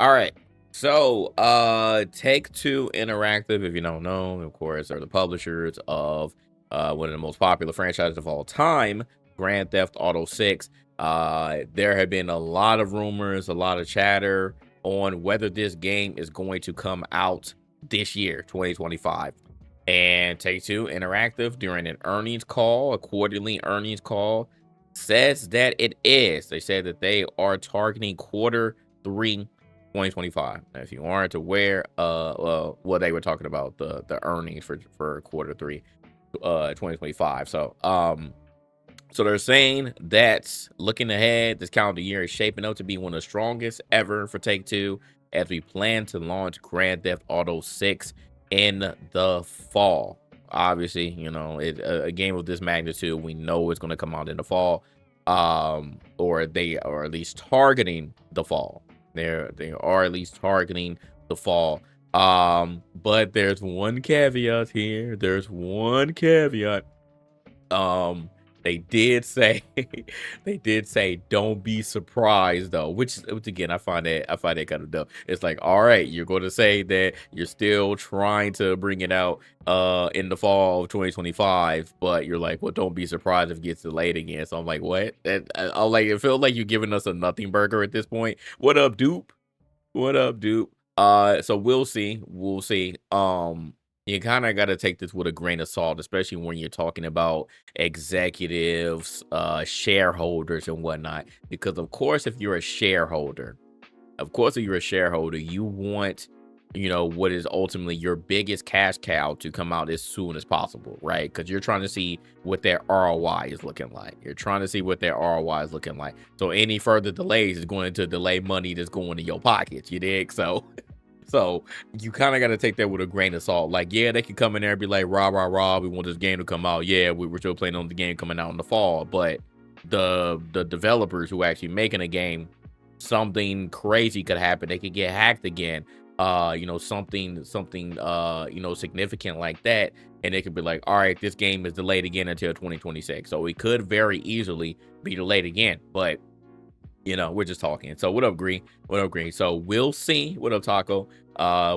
All right. So, Take-Two Interactive, if you don't know, of course, are the publishers of one of the most popular franchises of all time, Grand Theft Auto 6. There have been a lot of rumors, a lot of chatter on whether this game is going to come out this year, 2025. And Take-Two Interactive, during an earnings call, a quarterly earnings call, says that it is. They said that they are targeting quarter three 2025. Now, if you aren't aware, well, they were talking about the earnings for quarter three, 2025. So they're saying that looking ahead, this calendar year is shaping up to be one of the strongest ever for Take Two as we plan to launch Grand Theft Auto 6 in the fall. Obviously, a game of this magnitude, we know it's going to come out in the fall, or they are at least targeting the fall. They are at least targeting the fall. But there's one caveat here. There's one caveat. um they did say they did say don't be surprised though, which again I find it kind of dumb. It's like, all right, you're going to say that you're still trying to bring it out in the fall of 2025, but you're like, well, don't be surprised if it gets delayed again. So I'm like, what? And I'm like, it feels like you're giving us a nothing burger at this point. What up, dupe? What up, dude? So we'll see. We'll see. You kind of got to take this with a grain of salt, especially when you're talking about executives, shareholders, and whatnot. Because of course, if you're a shareholder, you want, what is ultimately your biggest cash cow to come out as soon as possible, right? Because you're trying to see what their ROI is looking like. You're trying to see what their ROI is looking like. So any further delays is going to delay money that's going in your pockets. You dig? So you kind of got to take that with a grain of salt. Like, yeah, they could come in there and be like, rah, rah, rah, we want this game to come out. Yeah, we were still playing on the game coming out in the fall. But the developers who actually making a game, something crazy could happen. They could get hacked again. Something significant like that. And they could be like, all right, this game is delayed again until 2026. So it could very easily be delayed again. But we're just talking. So what up, Green? What up, Green? So we'll see. What up, Taco?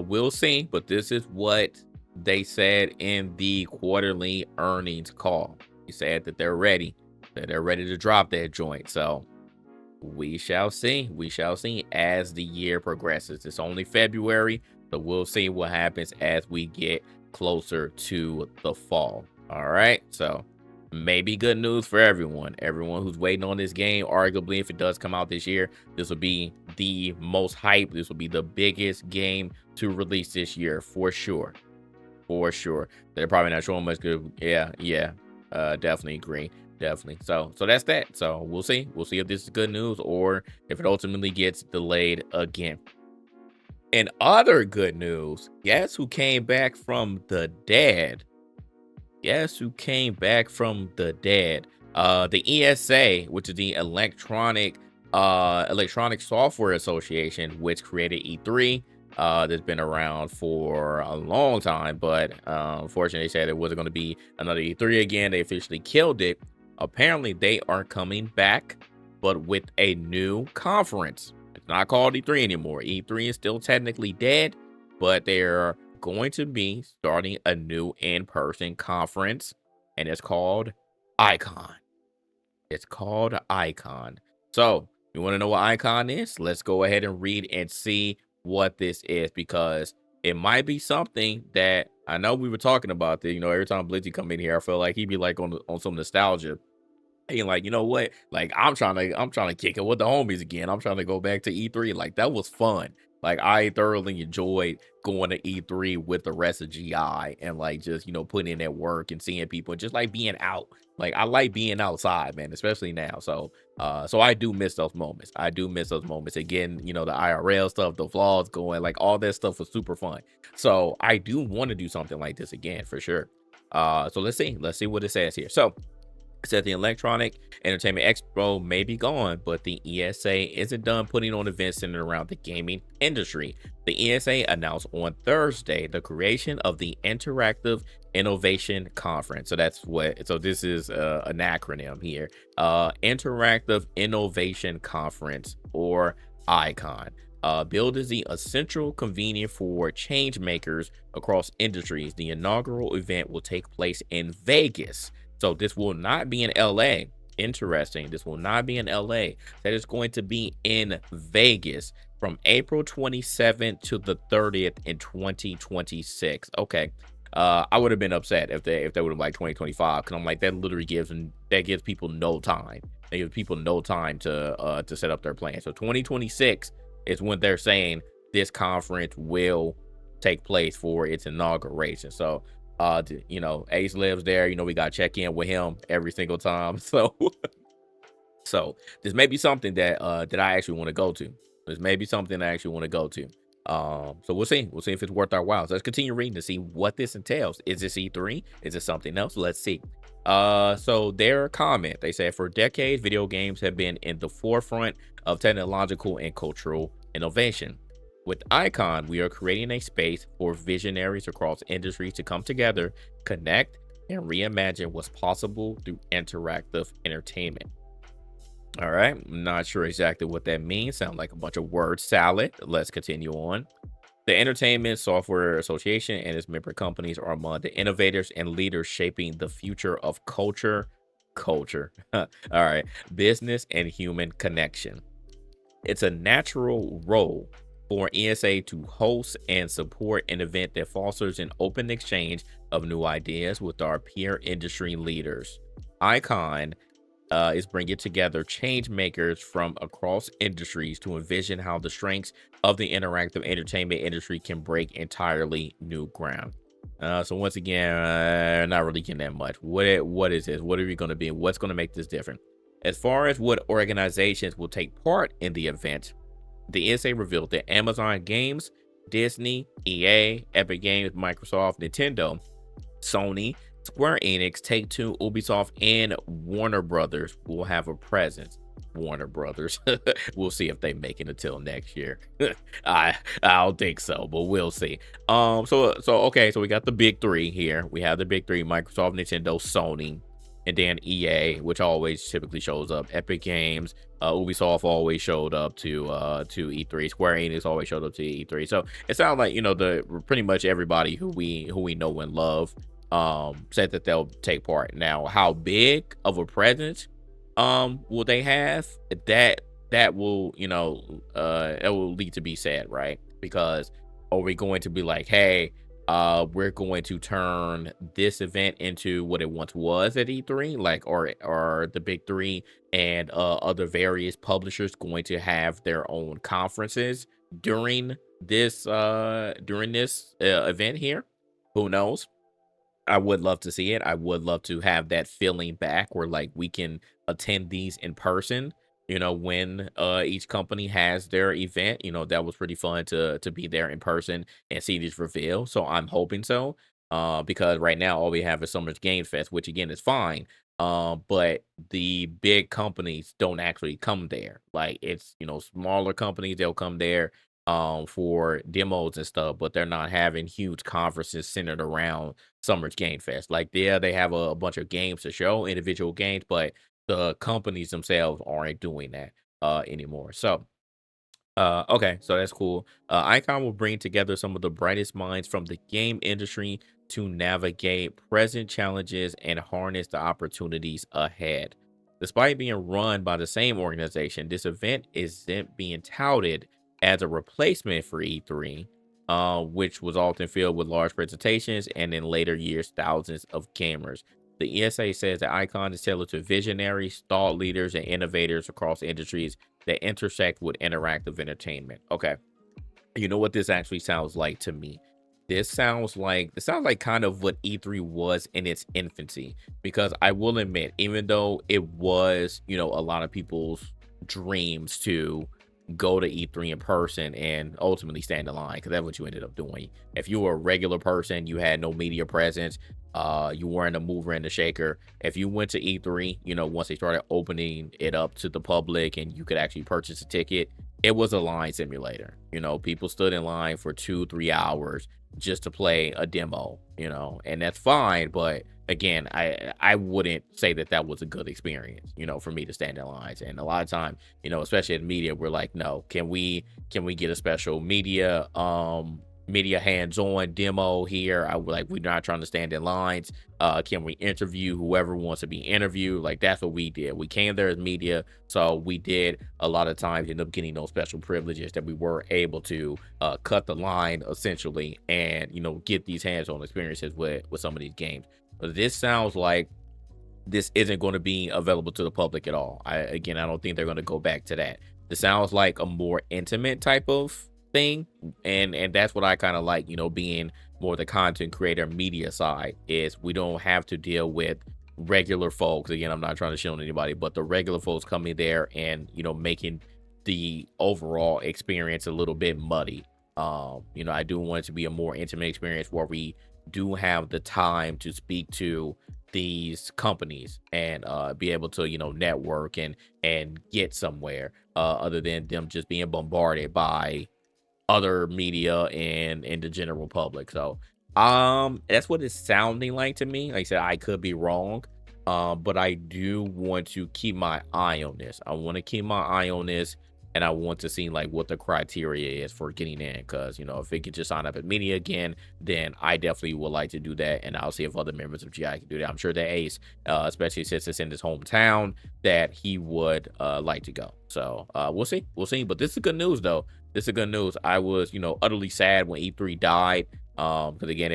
We'll see. But this is what they said in the quarterly earnings call. They said that they're ready. That they're ready to drop that joint. So we shall see. We shall see as the year progresses. It's only February, so we'll see what happens as we get closer to the fall. All right. So maybe good news for everyone. Everyone who's waiting on this game, arguably, if it does come out this year, this will be the most hype. This will be the biggest game to release this year for sure. For sure. They're probably not showing much good. Yeah, yeah. Definitely agree. Definitely. So that's that. So we'll see. We'll see if this is good news or if it ultimately gets delayed again. And other good news, guess who came back from the dead? Guess who came back from the dead? The ESA, which is the Electronic Software Association, which created E3. That's been around for a long time, but unfortunately, they said it wasn't going to be another E3 again. They officially killed it. Apparently, they are coming back, but with a new conference. It's not called E3 anymore. E3 is still technically dead, but they're going to be starting a new in-person conference, and it's called Icon. It's called Icon. So, you want to know what Icon is? Let's go ahead and read and see what this is, because it might be something that I know we were talking about. That every time Blitzy come in here, I feel like he'd be like on some nostalgia. And like, you know what? Like, I'm trying to kick it with the homies again. I'm trying to go back to E3. Like, that was fun. Like, I thoroughly enjoyed going to E3 with the rest of GI and like just, putting in that work and seeing people and just like being out. Like, I like being outside, man, especially now. So I do miss those moments. I do miss those moments. Again, the IRL stuff, the vlogs going, like all that stuff was super fun. So I do want to do something like this again for sure. So let's see. Let's see what it says here. So said the Electronic Entertainment Expo may be gone, but the ESA isn't done putting on events centered around the gaming industry. The ESA announced on Thursday the creation of the Interactive Innovation Conference. So this is an acronym here. Interactive Innovation Conference, or ICON. Build is the essential convenience for change makers across industries. The inaugural event will take place in Vegas. So this will not be in LA. Interesting. This will not be in LA. That is going to be in Vegas from April 27th to the 30th in 2026. Okay. I would have been upset if they would have like 2025, because I'm like, that literally gives people no time. They give people no time to set up their plan. So 2026 is when they're saying this conference will take place for its inauguration. So Ace lives there. We got to check in with him every single time. So this may be something that I actually want to go to. This may be something I actually want to go to. So we'll see. We'll see if it's worth our while. So let's continue reading to see what this entails. Is this E3? Is it something else? Let's see. So their comment, they said, for decades, video games have been in the forefront of technological and cultural innovation. With Icon, we are creating a space for visionaries across industries to come together, connect, and reimagine what's possible through interactive entertainment. All right, I'm not sure exactly what that means. Sound like a bunch of word salad. Let's continue on. The Entertainment Software Association and its member companies are among the innovators and leaders shaping the future of culture. All right, business and human connection. It's a natural role for ESA to host and support an event that fosters an open exchange of new ideas with our peer industry leaders. Icon is bringing together change makers from across industries to envision how the strengths of the interactive entertainment industry can break entirely new ground. So once again, not really getting that much. What is this? What are we going to be? What's going to make this different? As far as what organizations will take part in the event, the ESA revealed that Amazon Games, Disney, EA, Epic Games, Microsoft, Nintendo, Sony, Square Enix, Take-Two, Ubisoft, and Warner Brothers will have a presence. Warner Brothers. We'll see if they make it until next year. I don't think so, but we'll see. Okay, so we got the big three here. We have the big three: Microsoft, Nintendo, Sony, and then EA, which always typically shows up. Epic Games, Ubisoft always showed up to E3. Square Enix always showed up to E3. So it sounds like the pretty much everybody who we know and love said that they'll take part. Now, how big of a presence will they have? That will it will lead to be said, right? Because are we going to be like, hey, we're going to turn this event into what it once was at E3, like, or the big three and other various publishers going to have their own conferences during this event here? Who knows? I would love to see it. I would love to have that feeling back where like we can attend these in person, when each company has their event. That was pretty fun to be there in person and see these reveal. So I'm hoping so. Because right now all we have is Summer's Game Fest, which again is fine. But the big companies don't actually come there. Like it's smaller companies, they'll come there for demos and stuff, but they're not having huge conferences centered around Summer's Game Fest. Like, yeah, they have a bunch of games to show, individual games, but the companies themselves aren't doing that anymore. So okay, so that's cool. Icon will bring together some of the brightest minds from the game industry to navigate present challenges and harness the opportunities ahead. Despite being run by the same organization, this event isn't being touted as a replacement for E3, which was often filled with large presentations and in later years, thousands of gamers. The ESA says that Icon is tailored to visionaries, thought leaders, and innovators across industries that intersect with interactive entertainment. Okay, you know what this actually sounds like to me? This sounds like kind of what E3 was in its infancy, because I will admit, even though it was, a lot of people's dreams to go to E3 in person and ultimately stand in line, because that's what you ended up doing. If you were a regular person, you had no media presence, you weren't a mover and a shaker. If you went to E3, once they started opening it up to the public and you could actually purchase a ticket, it was a line simulator. People stood in line for 2-3 hours just to play a demo, and that's fine, but again, I wouldn't say that that was a good experience, for me to stand in lines. And a lot of time, especially in media, we're like, no, can we get a special media hands-on demo here? We're not trying to stand in lines. Can we interview whoever wants to be interviewed? Like, that's what we did. We came there as media, so we did a lot of times end up getting those special privileges that we were able to cut the line essentially, and get these hands-on experiences with some of these games. But this sounds like this isn't going to be available to the public at all. I don't think they're going to go back to that. This sounds like a more intimate type of thing, and that's what I kind of like. Being more the content creator media side, is we don't have to deal with regular folks. Again, I'm not trying to shit on anybody, but the regular folks coming there and making the overall experience a little bit muddy. I do want it to be a more intimate experience where we do have the time to speak to these companies and be able to network and get somewhere, other than them just being bombarded by other media and the general public. So that's what it's sounding like to me. Like I said, I could be wrong, but I do want to keep my eye on this. I want to keep my eye on this, and I want to see like what the criteria is for getting in. Because if it could just sign up at media again, then I definitely would like to do that, and I'll see if other members of GI can do that. I'm sure that Ace, especially since it's in his hometown, that he would like to go. So we'll see. But this is good news, though. This is good news. I was utterly sad when E3 died. Because again,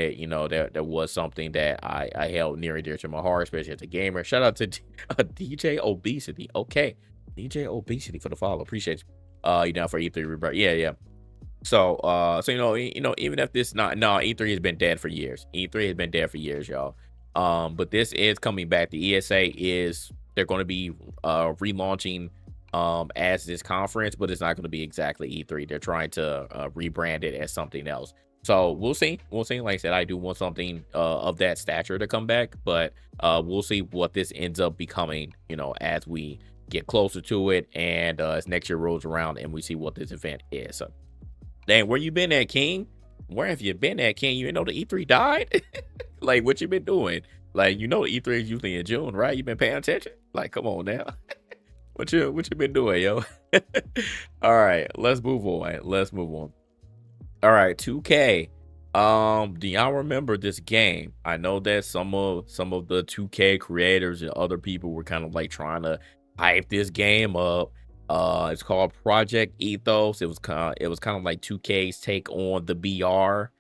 there was something that I held near and dear to my heart, especially as a gamer. Shout out to DJ Obesity. Okay, DJ Obesity for the follow. Appreciate you. For E3 rebirth. Yeah. So even if this not no E3 has been dead for years. E3 has been dead for years, y'all. But this is coming back. The ESA they're going to be relaunching as this conference, but it's not going to be exactly E3. They're trying to rebrand it as something else. So we'll see. Like I said, I do want something of that stature to come back, but we'll see what this ends up becoming, as we get closer to it, and as next year rolls around and we see what this event is. So, dang, where you been at, King? Where have you been at, King? You didn't know the E3 died? Like, what you been doing? Like, the E3 is usually in June, right? You been paying attention? Like, come on now. What you been doing, yo? All right, let's move on. All right, 2K. Do y'all remember this game? I know that some of the 2K creators and other people were kind of like trying to hype this game up. It's called Project Ethos. It was kind of like 2K's take on the BR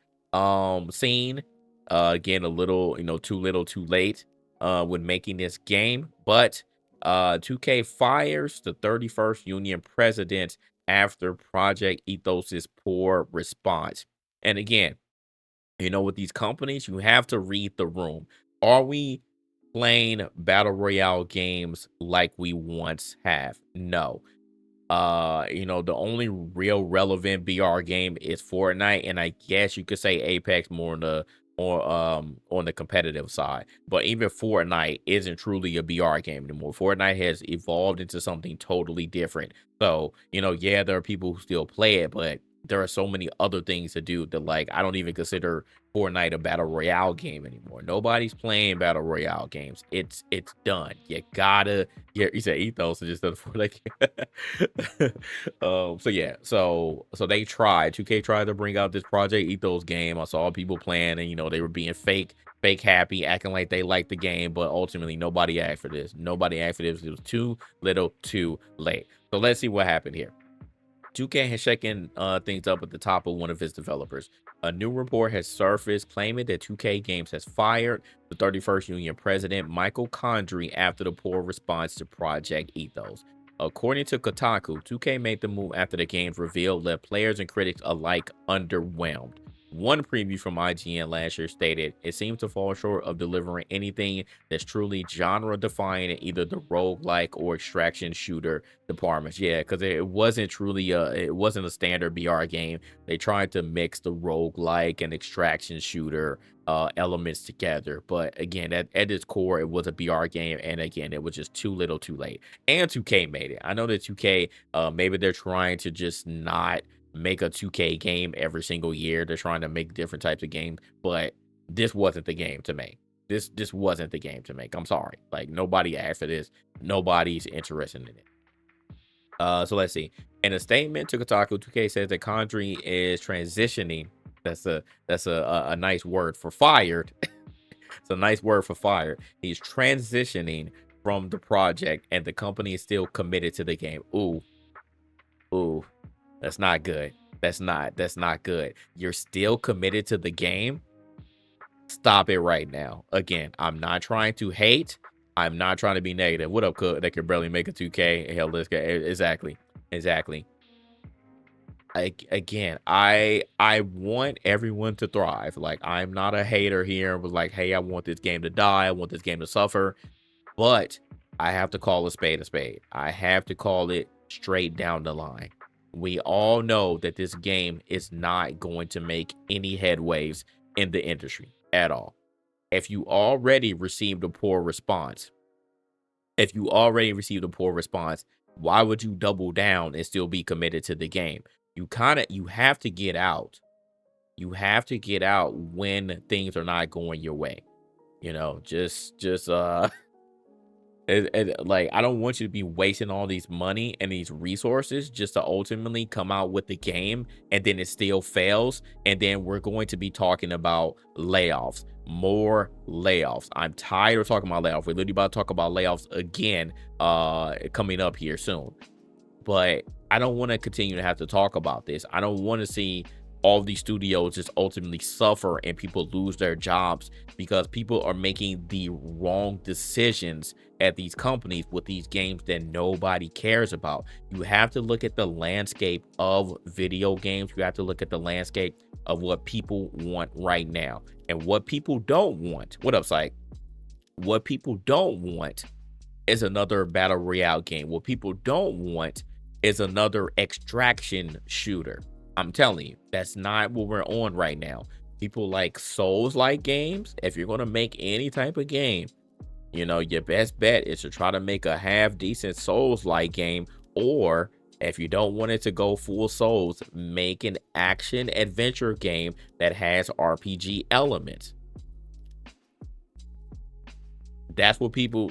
scene. Again, a little, too little, too late when making this game, but 2K fires the 31st Union president after Project Ethos's poor response. And again, with these companies, you have to read the room. Are we playing battle royale games like we once have? No. The only real relevant BR game is Fortnite, and I guess you could say Apex more on the competitive side. But even Fortnite isn't truly a BR game anymore. Fortnite has evolved into something totally different. So, yeah, there are people who still play it, but there are so many other things to do that, like, I don't even consider Fortnite a battle royale game anymore. Nobody's playing battle royale games. It's done. You said Ethos just does Fortnite. So yeah, so they tried. 2K tried to bring out this Project Ethos game. I saw people playing, and they were being fake happy, acting like they liked the game, but ultimately nobody asked for this. It was too little, too late. So let's see what happened here. 2K has shaken things up at the top of one of its developers. A new report has surfaced claiming that 2K Games has fired the 31st Union president, Michael Condrey, after the poor response to Project Ethos. According to Kotaku, 2K made the move after the game's reveal left players and critics alike underwhelmed. One preview from IGN last year stated, it seems to fall short of delivering anything that's truly genre-defining in either the roguelike or extraction shooter departments. Yeah, because it wasn't truly it wasn't a standard BR game. They tried to mix the roguelike and extraction shooter elements together. But again, at its core, it was a BR game. And again, it was just too little too late. And 2K made it. I know that 2K, maybe they're trying to just not make a 2K game every single year. They're trying to make different types of games, but this wasn't the game to make. this wasn't the game to make. I'm sorry. Like nobody asked for this. Nobody's interested in it. So let's see. In a statement to Kotaku, 2K says that Condry is transitioning. That's a nice word for fired. It's a nice word for fired. He's transitioning from the project, and the company is still committed to the game. Ooh, that's not good. That's not good. You're still committed to the game. Stop it right now. Again, I'm not trying to hate. I'm not trying to be negative. What up, Cook? They can barely make a 2K. Hell, let's get exactly. I want everyone to thrive. Like I'm not a hater here. Was like, hey, I want this game to die. I want this game to suffer. But I have to call a spade a spade. I have to call it straight down the line. We all know that this game is not going to make any headways in the industry at all. If you already received a poor response, why would you double down and still be committed to the game? You have to get out. You have to get out when things are not going your way. You know, like I don't want you to be wasting all these money and these resources just to ultimately come out with the game and then it still fails, and then we're going to be talking about layoffs, more layoffs. I'm tired of talking about layoffs. We're literally about to talk about layoffs again coming up here soon, but I don't want to continue to have to talk about this. I don't want to see all these studios just ultimately suffer and people lose their jobs because people are making the wrong decisions at these companies with these games that nobody cares about. You have to look at the landscape of video games. You have to look at the landscape of what people want right now. And what people don't want, what up, Psych? What people don't want is another battle royale game. What people don't want is another extraction shooter. I'm telling you, that's not what we're on right now. People like Souls-like games. If you're going to make any type of game, you know, your best bet is to try to make a half decent Souls-like game, or if you don't want it to go full Souls, make an action adventure game that has RPG elements. That's what people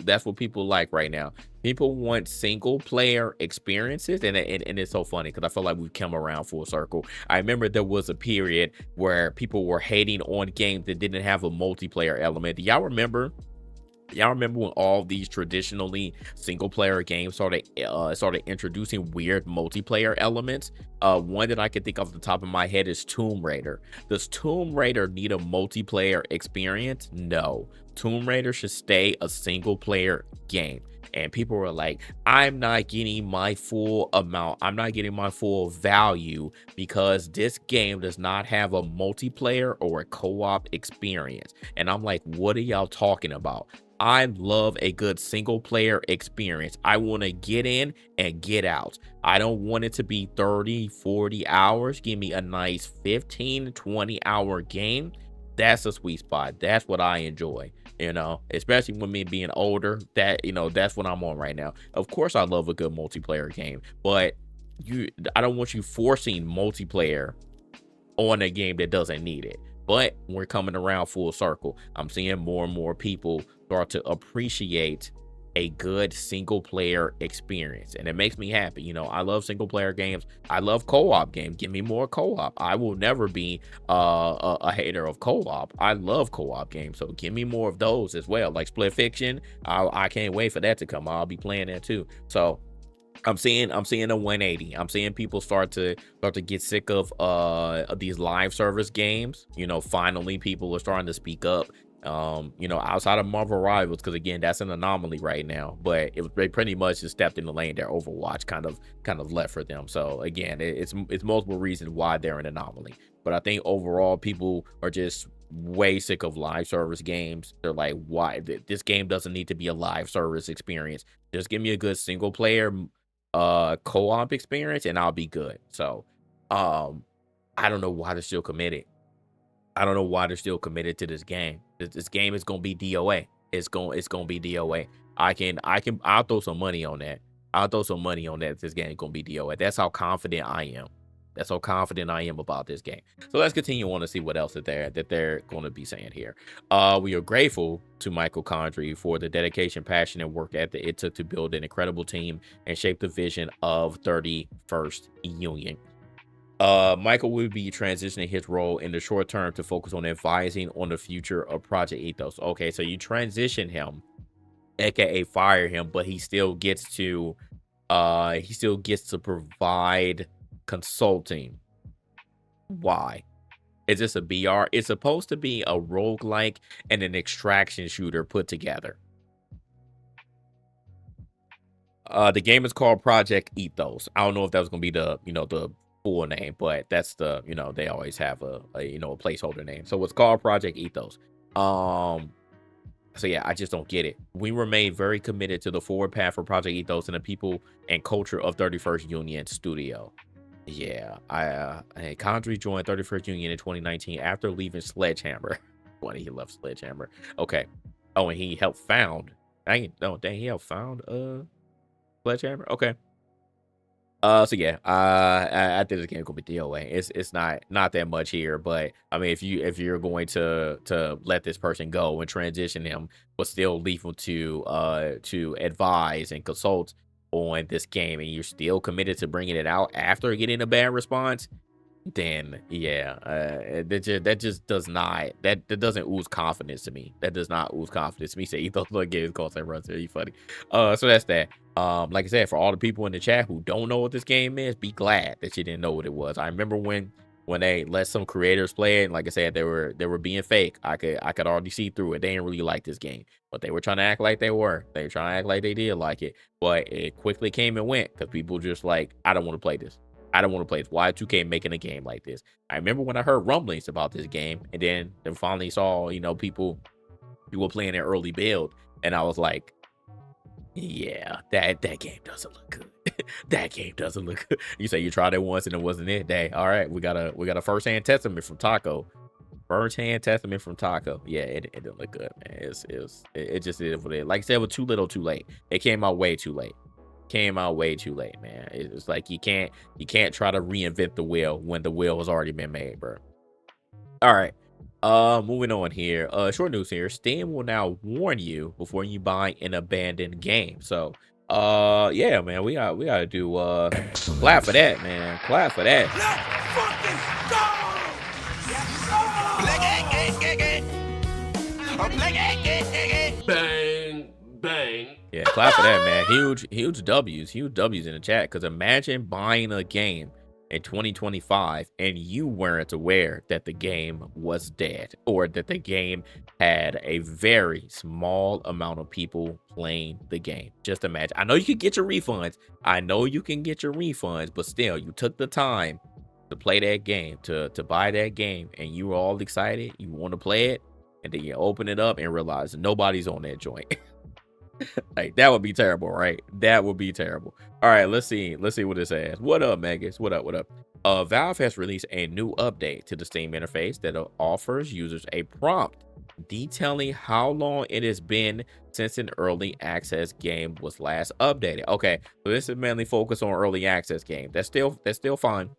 like right now. People want single player experiences, and it's so funny because I feel like we've come around full circle. I remember there was a period where people were hating on games that didn't have a multiplayer element. Do y'all remember? Y'all remember when all these traditionally single player games started introducing weird multiplayer elements? One that I can think off the top of my head is Tomb Raider. Does Tomb Raider need a multiplayer experience? No. Tomb Raider should stay a single player game. And people were like, I'm not getting my full amount. I'm not getting my full value because this game does not have a multiplayer or a co-op experience. And I'm like, what are y'all talking about? I love a good single player experience. I want to get in and get out. I don't want it to be 30, 40 hours. Give me a nice 15, 20 hour game. That's a sweet spot. That's what I enjoy, you know, especially with me being older. That, you know, that's what I'm on right now. Of course, I love a good multiplayer game, but I don't want you forcing multiplayer on a game that doesn't need it. But we're coming around full circle. I'm seeing more and more people start to appreciate a good single player experience, and it makes me happy. You know, I love single player games. I love co-op games. Give me more co-op. I will never be a hater of co-op. I love co-op games, so give me more of those as well. Like Split Fiction, I can't wait for that to come. I'll be playing that too. So I'm seeing a 180. I'm seeing people start to get sick of these live service games. You know, finally people are starting to speak up. You know, outside of Marvel Rivals, because again, that's an anomaly right now. But they pretty much just stepped in the lane there. Overwatch kind of left for them. So again, it's multiple reasons why they're an anomaly. But I think overall people are just way sick of live service games. They're like, why this game doesn't need to be a live service experience. Just give me a good single player co-op experience and I'll be good. So I don't know why they're still committed. I don't know why they're still committed to this game. This game is gonna be DOA. It's gonna be DOA. I'll throw some money on that. I'll throw some money on that. This game is gonna be DOA. That's how confident I am. That's how confident I am about this game. So let's continue on to see what else that they're going to be saying here. We are grateful to Michael Condrey for the dedication, passion, and work ethic it took to build an incredible team and shape the vision of 31st Union. Michael will be transitioning his role in the short term to focus on advising on the future of Project Ethos. Okay, so you transition him, aka fire him, but he still gets to provide consulting. Why? Is this a BR? It's supposed to be a roguelike and an extraction shooter put together. The game is called Project Ethos. I don't know if that was gonna be the the full name, but that's the they always have a placeholder name. So it's called Project Ethos. So yeah, I just don't get it. We remain very committed to the forward path for Project Ethos and the people and culture of 31st Union Studio. Yeah, Condrey joined 31st Union in 2019 after leaving Sledgehammer. When he left Sledgehammer. Okay. Oh, and he helped found. Dang, he helped found Sledgehammer. Okay. So yeah, I think this game could be DOA. It's not that much here, but I mean, if you're going to let this person go and transition him, but still leave him to advise and consult on this game, and you're still committed to bringing it out after getting a bad response, then yeah, that just does not that doesn't ooze confidence to me. That does not ooze confidence to me. Say you thought the game calls that runs really funny. So that's that. Like I said, for all the people in the chat who don't know what this game is, be glad that you didn't know what it was. I remember when they let some creators play it, and like I said, they were being fake. I could already see through it. They didn't really like this game, but they were trying to act like they were. They were trying to act like they did like it, but it quickly came and went because people just like, I don't want to play this. I don't want to play this. Why 2K making a game like this? I remember when I heard rumblings about this game, and then finally saw people playing an early build, and I was like, yeah, that game doesn't look good. That game doesn't look good. You say you tried it once and it wasn't it. Dang. All right, we got a first-hand testament from Taco. First-hand testament from Taco. Yeah, it didn't look good, man. It just is what it. Like I said, it was too little, too late. It came out way too late. Man. It's like you can't try to reinvent the wheel when the wheel has already been made, bro. All right. Moving on here. Short news here. Steam will now warn you before you buy an abandoned game. So, yeah, man, we gotta do clap for that, man. Clap for that. Bang, bang. Yeah, clap for that, man. Huge W's in the chat. Because imagine buying a game in 2025 and you weren't aware that the game was dead or that the game had a very small amount of people playing the game. Just imagine. I know you can get your refunds. But still, you took the time to play that game, to buy that game, and you were all excited. You want to play it, and then you open it up and realize nobody's on that joint. Like, that would be terrible, right? That would be terrible. All right, let's see what it says. What up, Megas? What up? Valve has released a new update to the Steam interface that offers users a prompt detailing how long it has been since an early access game was last updated. Okay, so this is mainly focused on early access game. That's still fine.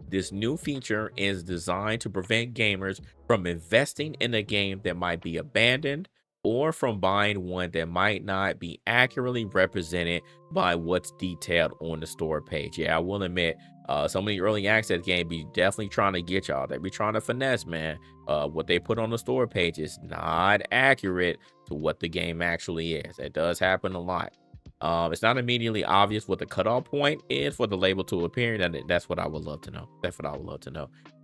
This new feature is designed to prevent gamers from investing in a game that might be abandoned or from buying one that might not be accurately represented by what's detailed on the store page. Yeah, I will admit, some of the early access games be definitely trying to get y'all. They be trying to finesse, man. What they put on the store page is not accurate to what the game actually is. It does happen a lot. It's not immediately obvious what the cutoff point is for the label to appear, and that's what I would love to know.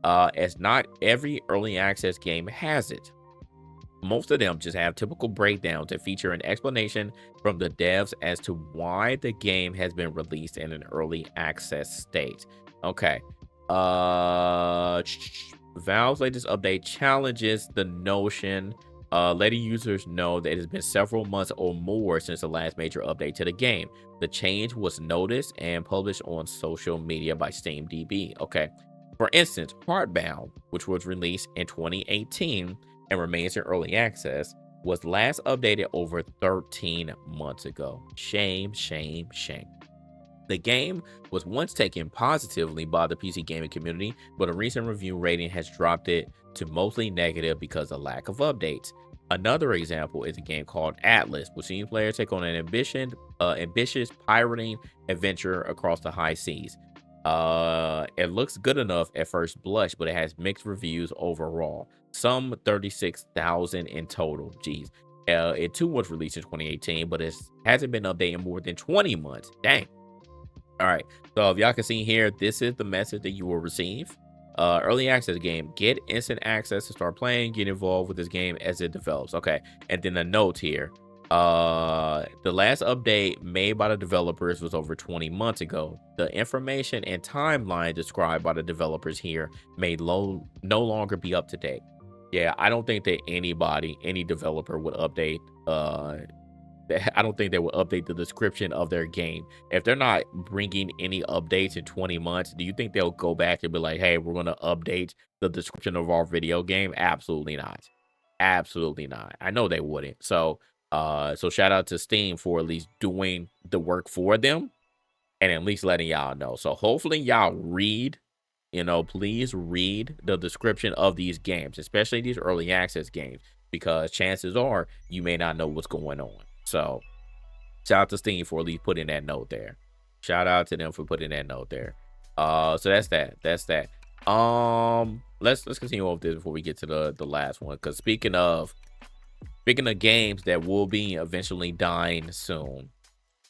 As not every early access game has it. Most of them just have typical breakdowns that feature an explanation from the devs as to why the game has been released in an early access state. Okay. Valve's latest update challenges the notion, letting users know that it has been several months or more since the last major update to the game. The change was noticed and published on social media by SteamDB. Okay. For instance, Heartbound, which was released in 2018, and remains in early access, was last updated over 13 months ago. Shame. The game was once taken positively by the PC gaming community, but a recent review rating has dropped it to mostly negative because of lack of updates. Another example is a game called Atlas, which sees players take on an ambitious pirating adventure across the high seas. It looks good enough at first blush, but it has mixed reviews overall. Some 36,000 in total. Jeez. It too was released in 2018, but it hasn't been updated in more than 20 months. Dang. All right. So if y'all can see here, this is the message that you will receive. Early access game. Get instant access to start playing. Get involved with this game as it develops. Okay. And then a note here. The last update made by the developers was over 20 months ago. The information and timeline described by the developers here may no longer be up to date. Yeah, I don't think that any developer would update I don't think they will update the description of their game. If they're not bringing any updates in 20 months, do you think they'll go back and be like, hey, we're going to update the description of our video game? Absolutely not. Absolutely not. I know they wouldn't. So shout out to Steam for at least doing the work for them and at least letting y'all know. So hopefully y'all read, please read the description of these games, especially these early access games, because chances are you may not know what's going on. So shout out to Steam for at least putting that note there. Shout out to them for putting that note there. So that's that. Let's continue with this before we get to the last one. Because speaking of games that will be eventually dying soon,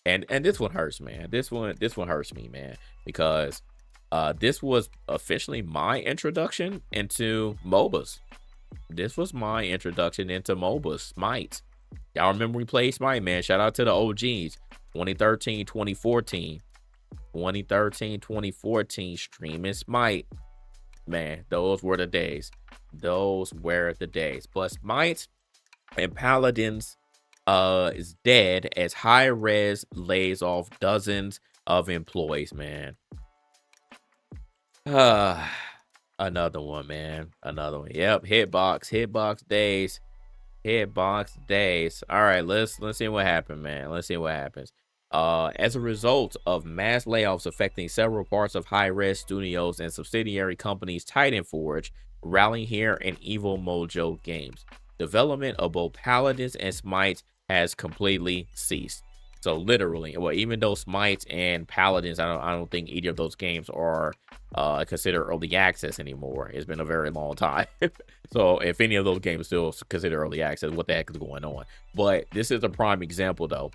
and this one hurts, man. This one hurts me, man, because this was officially my introduction into MOBAs. This was my introduction into MOBAs, Smite. Y'all remember we played Smite, man. Shout out to the OGs. 2013, 2014. 2013, 2014. Streaming Smite. Man, those were the days. Those were the days. But Smite and Paladins is dead as Hi-Rez lays off dozens of employees, man. Another one, man. Another one. Yep, Hitbox days. Hitbox days. All right, let's see what happened, man. Let's see what happens. As a result of mass layoffs affecting several parts of Hi-Rez Studios and subsidiary companies Titan Forge, Rally Here, and Evil Mojo Games, development of both Paladins and Smite has completely ceased. So literally, well, even though Smite and Paladins, I don't think either of those games are considered early access anymore. It's been a very long time. So if any of those games still consider early access, what the heck is going on? But this is a prime example, though,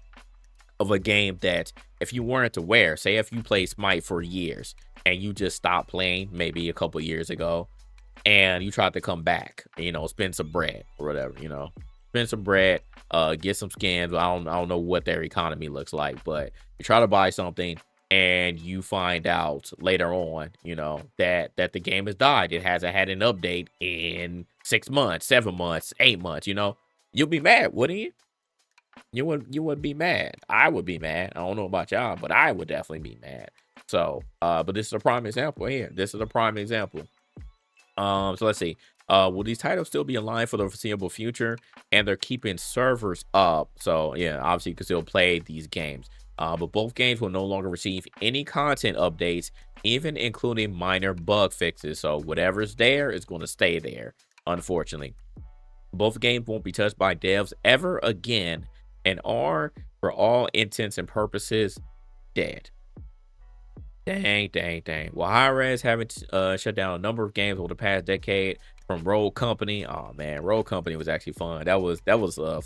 of a game that if you weren't aware, say if you played Smite for years and you just stopped playing maybe a couple years ago and you tried to come back, spend some bread or whatever, spend some bread, get some skins. I don't know what their economy looks like, but you try to buy something and you find out later on, that the game has died. It hasn't had an update in 6 months, 7 months, 8 months, you'll be mad, wouldn't you? You would be mad. I would be mad. I don't know about y'all, but I would definitely be mad. So, but this is a prime example here. This is a prime example. So let's see. Will these titles still be alive for the foreseeable future? And they're keeping servers up. So yeah, obviously you can still play these games. But both games will no longer receive any content updates, even including minor bug fixes. So whatever's there is going to stay there, unfortunately. Both games won't be touched by devs ever again and are, for all intents and purposes, dead. Dang. Well, Hi-Rez having shut down a number of games over the past decade from Rogue Company. Oh man, Rogue Company was actually fun. That was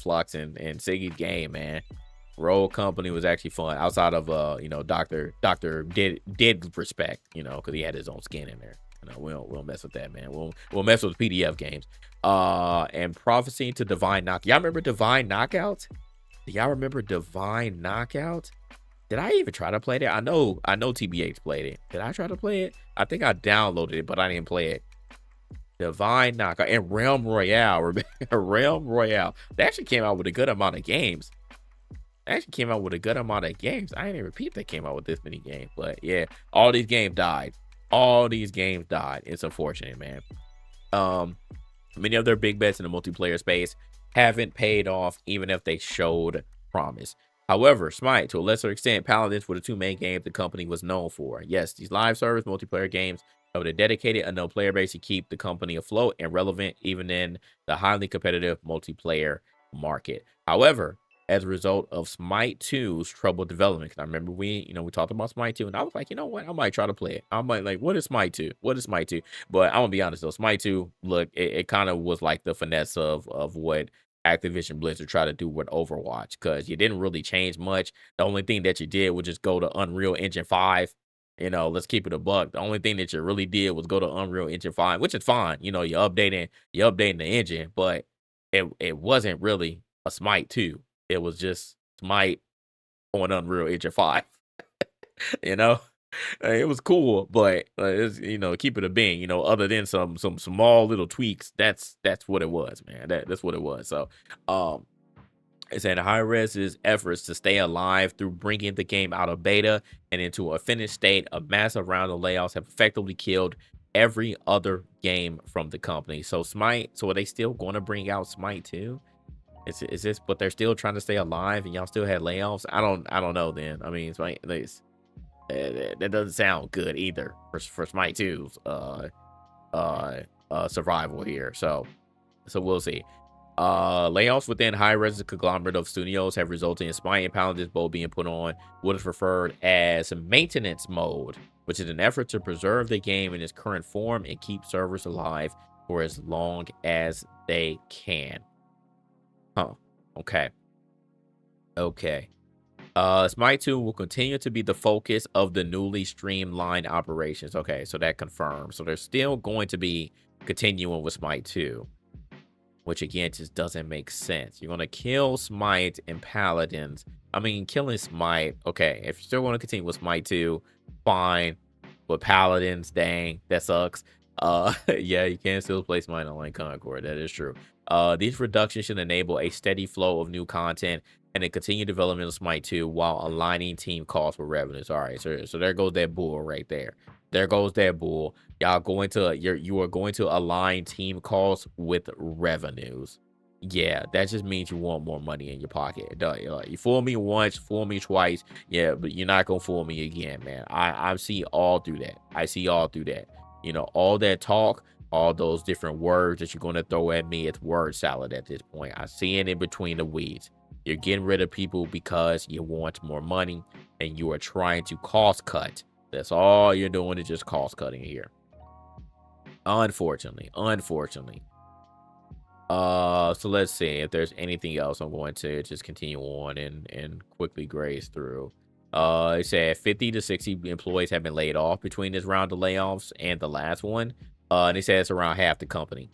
Flux and Siggy's game, man. Rogue Company was actually fun outside of Doctor did respect, because he had his own skin in there. We don't mess with that, man. We'll mess with PDF games. And Prophecy to Divine Knockout. Y'all remember Divine Knockout? Do y'all remember Divine Knockout? Did I even try to play that? I know TBH played it. Did I try to play it? I think I downloaded it, but I didn't play it. Divine Knockout and Realm Royale. Realm Royale. They actually came out with a good amount of games. I didn't even repeat they came out with this many games. But yeah, all these games died. It's unfortunate, man. Many of their big bets in the multiplayer space haven't paid off, even if they showed promise. However, Smite, to a lesser extent, Paladins were the two main games the company was known for. Yes, these live service multiplayer games have a dedicated enough player base to keep the company afloat and relevant even in the highly competitive multiplayer market. However, as a result of Smite 2's troubled development, because I remember we talked about Smite 2, and I was like, you know what, I might try to play it. I might like, what is Smite 2? What is Smite 2? But I'm gonna be honest though, Smite 2, look, it kind of was like the finesse of what Activision Blizzard tried to do with Overwatch, because you didn't really change much. The only thing that you did was just go to Unreal Engine 5. Let's keep it a buck. The only thing that you really did was go to Unreal Engine 5, which is fine. You're updating the engine, but it wasn't really a Smite 2. It was just Smite on Unreal Engine 5. you know? It was cool, but it's keep it a bean. Other than some small little tweaks, that's what it was, man. That's what it was. So, um, it's in Hi-Res's efforts to stay alive through bringing the game out of beta and into a finished state. A massive round of layoffs have effectively killed every other game from the company. So Smite, so are they still going to bring out Smite 2? Is this, but they're still trying to stay alive and y'all still had layoffs? I don't know then. I mean, Smite, that doesn't sound good either for Smite 2's survival here. So we'll see. Layoffs within Hi-Res's conglomerate of studios have resulted in Smite and Paladins both being put on what is referred as maintenance mode, which is an effort to preserve the game in its current form and keep servers alive for as long as they can. Huh. Okay. Okay. Smite 2 will continue to be the focus of the newly streamlined operations. Okay, so that confirms. So they're still going to be continuing with Smite 2, which again just doesn't make sense. You're going to kill Smite and Paladins. I mean, killing Smite, okay, if you're still going to continue with Smite 2, fine. But Paladins, dang, that sucks. Yeah, you can still play Smite Online Concord. That is true. These reductions should enable a steady flow of new content and a continued development of Smite 2 while aligning team costs with revenues. All right, so there goes that bull right there. There goes that bull. You are going to align team costs with revenues. Yeah, that just means you want more money in your pocket. You fool me once, fool me twice. Yeah, but you're not gonna fool me again, man. I see all through that. I see all through that. All that talk, all those different words that you're gonna throw at me, it's word salad at this point. I see it in between the weeds. You're getting rid of people because you want more money and you are trying to cost cut. That's all you're doing, is just cost cutting here. Unfortunately. So let's see if there's anything else. I'm going to just continue on and quickly graze through. It said 50 to 60 employees have been laid off between this round of layoffs and the last one. And they said it's around half the company.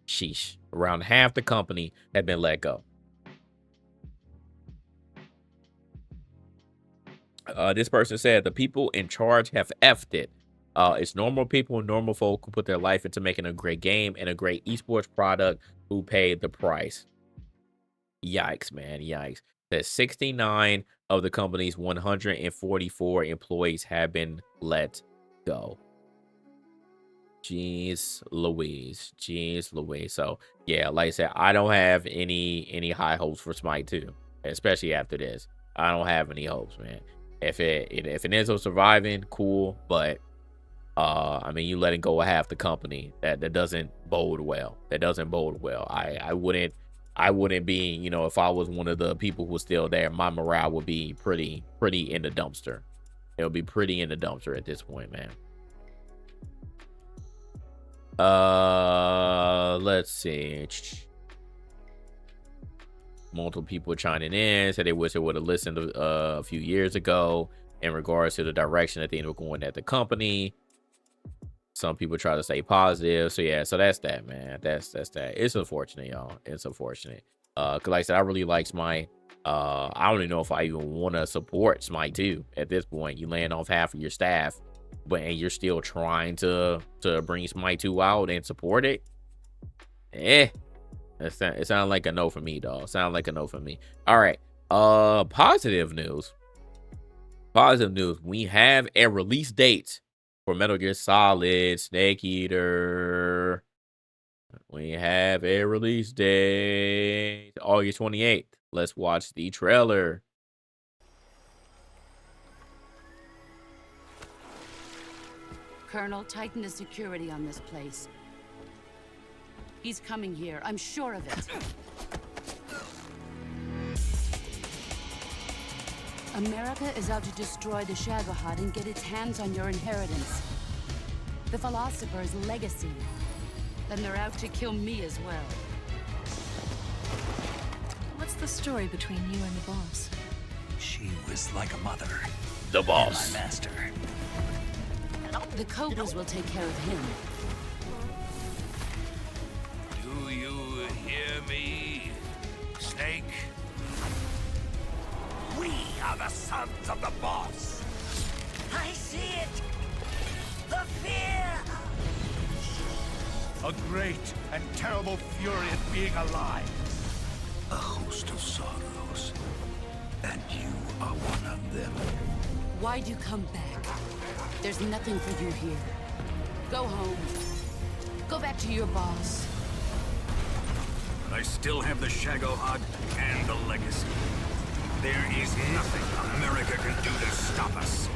Sheesh. Around half the company have been let go. This person said the people in charge have effed it. It's normal people and normal folk who put their life into making a great game and a great esports product who paid the price. Yikes, man. Yikes. That 69 of the company's 144 employees have been let go. Jeez Louise. Jeez Louise. So yeah, like I said, I don't have any high hopes for Smite 2, especially after this. I don't have any hopes, man. If it ends up surviving, cool. But I mean, you letting go of half the company, that doesn't bode well. That doesn't bode well. I wouldn't be, if I was one of the people who was still there, my morale would be pretty in the dumpster. It would be pretty in the dumpster at this point, man. Let's see. Multiple people chiming in, said they wish they would have listened a few years ago in regards to the direction that they were going at the company. Some people try to stay positive. So yeah, so that's that, man. That's that. It's unfortunate, y'all. It's unfortunate. Cause like I said, I really like Smite. I don't even know if I even want to support Smite 2 at this point. You laying off half of your staff, and you're still trying to bring Smite 2 out and support it. It sounds like a no for me, dog. Sound like a no for me. All right. Positive news. Positive news. We have a release date for Metal Gear Solid Snake Eater. We have a release date, August 28th. Let's watch the trailer. Colonel, tighten the security on this place. He's coming here, I'm sure of it. America is out to destroy the Shagohod and get its hands on your inheritance. The Philosopher's legacy. Then they're out to kill me as well. What's the story between you and the boss? She was like a mother. The And boss. my master. The Cobras will take care of him. Do you hear me, Snake? We are the sons of the boss. I see it. The fear. A great and terrible fury at being alive. A host of sorrows. And you are one of them. Why'd you come back? There's nothing for you here. Go home. Go back to your boss. But I still have the Shagohod and the legacy. There is nothing America can do to stop us.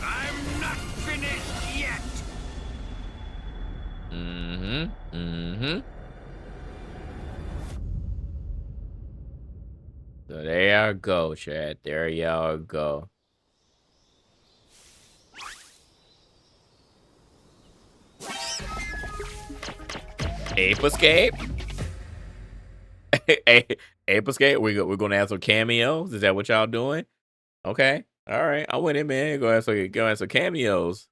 I'm not finished yet! So there y'all go, chat. There y'all go. Ape Escape? Ape Escape? We're gonna have some cameos? Is that what y'all doing? Okay. All right. I went in, man. Go have some cameos.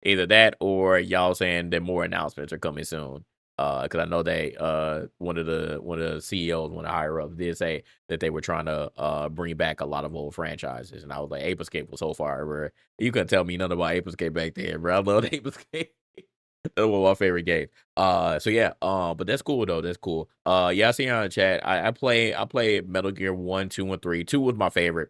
Either that or y'all saying that more announcements are coming soon. Because I know they one of the CEOs, one of the higher ups, did say that they were trying to bring back a lot of old franchises, and I was like, Ape Escape was so far, bro. You couldn't tell me nothing about Ape Escape back then, bro. I love Ape Escape. That was my favorite game. So yeah, but that's cool though. That's cool. Yeah, I see you on the chat. I play Metal Gear 1, 2, and 3. 2 was my favorite.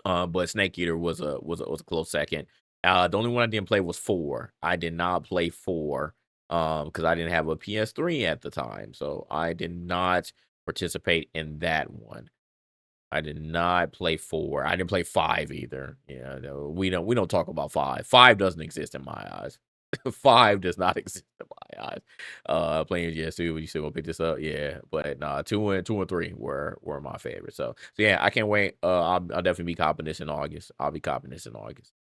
But Snake Eater was a close second. The only one I didn't play was 4. I did not play 4 because I didn't have a PS3 at the time, so I did not participate in that one. I did not play 4. I didn't play 5 either. Yeah, no, we don't talk about 5. 5 doesn't exist in my eyes. 5 does not exist in my eyes. Playing GS2, you still gonna pick this up? Yeah, but nah, 2 and 3 were my favorite. So yeah, I can't wait. I'll definitely be copping this in August. I'll be copping this in August.